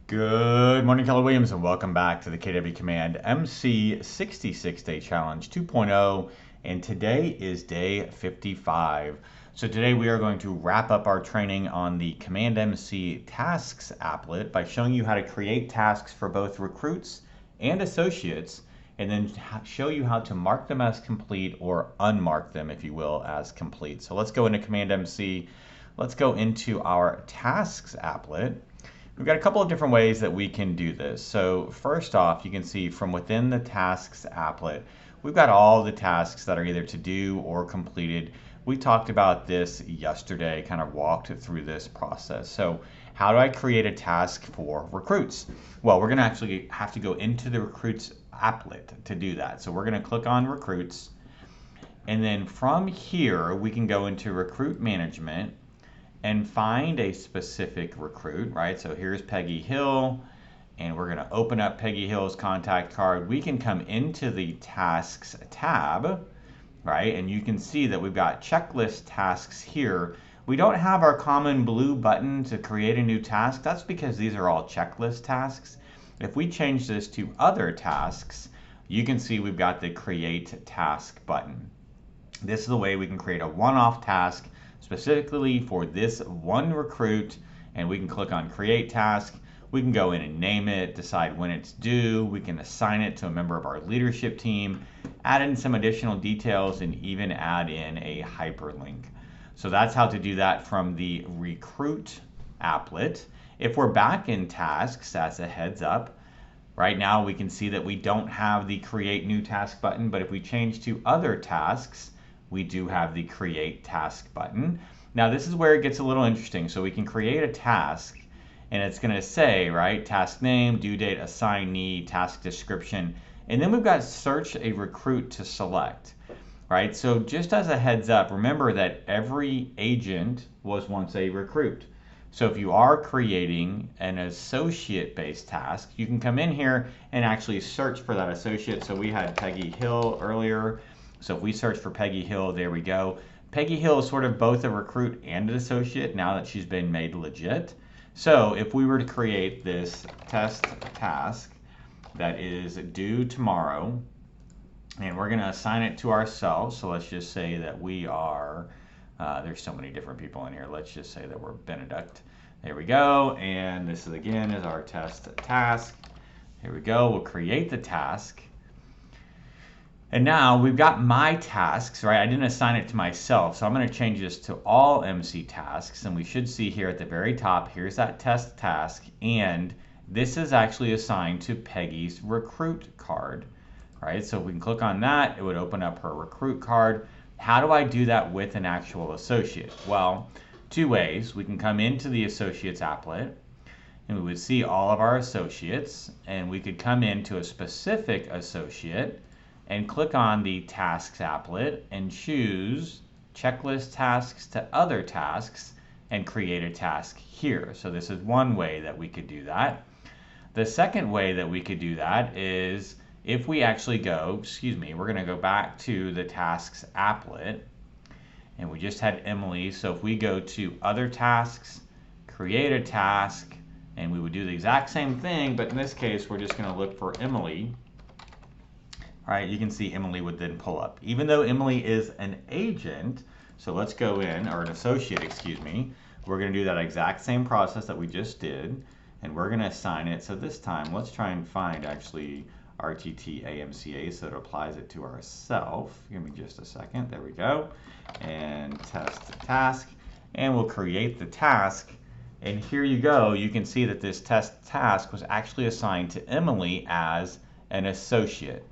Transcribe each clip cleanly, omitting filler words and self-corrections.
Good morning, Keller Williams, and welcome back to the KW Command MC 66-Day Challenge 2.0, and today is day 55. So today we are going to wrap up our training on the CommandMC Tasks applet by showing you how to create tasks for both recruits and associates, and then show you how to mark them as complete or unmark them, if you will, as complete. So let's go into CommandMC. Let's go into our Tasks applet. We've got a couple of different ways that we can do this. So first off, you can see from within the Tasks applet, we've got all the tasks that are either to do or completed. We talked about this yesterday, kind of walked through this process. So how do I create a task for recruits? Well, we're gonna actually have to go into the recruits applet to do that. So we're gonna click on recruits, and then from here, we can go into recruit management and find a specific recruit, right? So here's Peggy Hill, and we're gonna open up Peggy Hill's contact card. We can come into the tasks tab, right? And you can see that we've got checklist tasks here. We don't have our common blue button to create a new task. That's because these are all checklist tasks. If we change this to other tasks, you can see we've got the create task button. This is the way we can create a one-off task specifically for this one recruit, and we can click on create task. We can go in and name it, decide when it's due. We can assign it to a member of our leadership team, add in some additional details, and even add in a hyperlink. So that's how to do that from the recruit applet. If we're back in tasks, as a heads up, right now we can see that we don't have the create new task button, but if we change to other tasks, we do have the create task button. Now this is where it gets a little interesting. So we can create a task, and it's gonna say, right, task name, due date, assignee, task description, and then we've got search a recruit to select, right? So just as a heads up, remember that every agent was once a recruit. So if you are creating an associate-based task, you can come in here and actually search for that associate. So we had Peggy Hill earlier. So if we search for Peggy Hill, there we go. Peggy Hill is sort of both a recruit and an associate now that she's been made legit. So if we were to create this test task that is due tomorrow, and we're gonna assign it to ourselves. So let's just say that we are, there's so many different people in here. Let's just say that we're Benedict. There we go. And this is again is our test task. Here we go, we'll create the task. And now we've got my tasks, right? I didn't assign it to myself, so I'm going to change this to all MC tasks, and we should see here at the very top, here's that test task, and this is actually assigned to Peggy's recruit card, right? So if we can click on that, it would open up her recruit card. How do I do that with an actual associate? Well, two ways. We can come into the associates applet, and we would see all of our associates, and we could come into a specific associate and click on the tasks applet and choose checklist tasks to other tasks and create a task here. So this is one way that we could do that. The second way that we could do that is if we actually go, we're gonna go back to the tasks applet, and we just had Emily. So if we go to other tasks, create a task, and we would do the exact same thing, but in this case, we're just gonna look for Emily. All right, you can see Emily would then pull up. Even though Emily is an agent, so let's go in, or an associate, we're gonna do that exact same process that we just did, and we're gonna assign it. So this time, let's try and find actually RTT AMCA so it applies it to ourselves. Give me just a second, there we go. And test task, and we'll create the task. And here you go, you can see that this test task was actually assigned to Emily as an associate.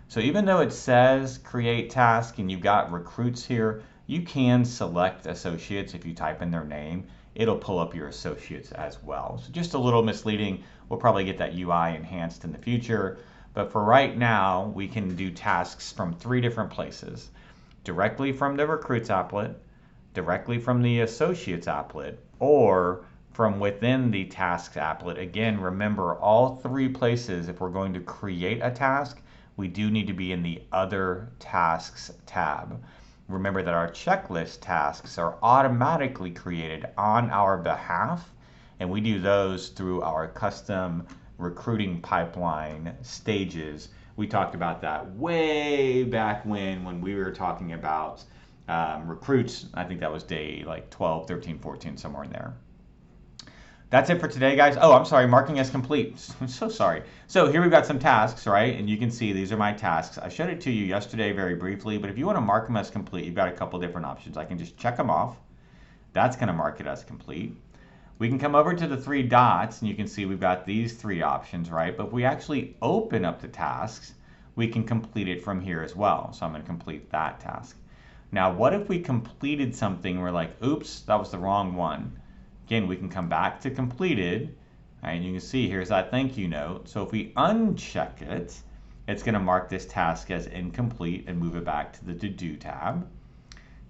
So even though it says create task and you've got recruits here, you can select associates. If you type in their name, it'll pull up your associates as well. So just a little misleading. We'll probably get that UI enhanced in the future. But for right now, we can do tasks from 3 different places. Directly from the recruits applet, directly from the associates applet, or from within the tasks applet. Again, remember all 3 places, if we're going to create a task, we do need to be in the Other Tasks tab. Remember that our checklist tasks are automatically created on our behalf, and we do those through our custom recruiting pipeline stages. We talked about that way back when we were talking about recruits. I think that was day like 12, 13, 14, somewhere in there. That's it for today, guys. Oh, I'm sorry, marking as complete. I'm so sorry. So here we've got some tasks, right? And you can see these are my tasks. I showed it to you yesterday very briefly, but if you want to mark them as complete, you've got a couple different options. I can just check them off. That's going to mark it as complete. We can come over to the three dots, and you can see we've got these three options, right? But if we actually open up the tasks, we can complete it from here as well. So I'm going to complete that task. Now, what if we completed something and we're like, oops, that was the wrong one? Again, we can come back to completed, right? And you can see here's that thank you note. So if we uncheck it, it's going to mark this task as incomplete and move it back to the to-do tab.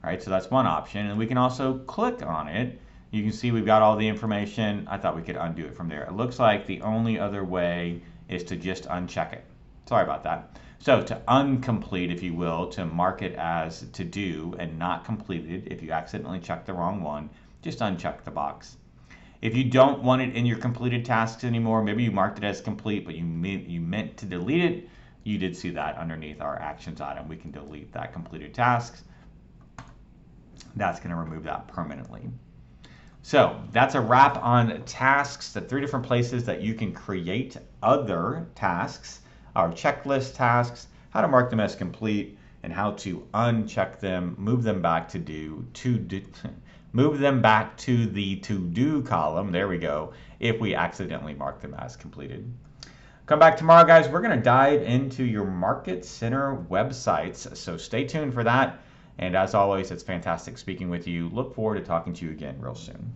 All right, so that's one option. And we can also click on it. You can see we've got all the information. I thought we could undo it from there. It looks like the only other way is to just uncheck it. Sorry about that. So to uncomplete, if you will, to mark it as to do and not completed, if you accidentally check the wrong one, just uncheck the box. If you don't want it in your completed tasks anymore, maybe you marked it as complete, but you meant to delete it, you did see that underneath our actions item. We can delete that completed tasks. That's going to remove that permanently. So that's a wrap on tasks, the three different places that you can create other tasks, our checklist tasks, how to mark them as complete, and how to uncheck them, move them back to move them back to the to-do column, there we go, if we accidentally mark them as completed. Come back tomorrow, guys. We're going to dive into your Market Center websites, so stay tuned for that. And as always, it's fantastic speaking with you. Look forward to talking to you again real soon.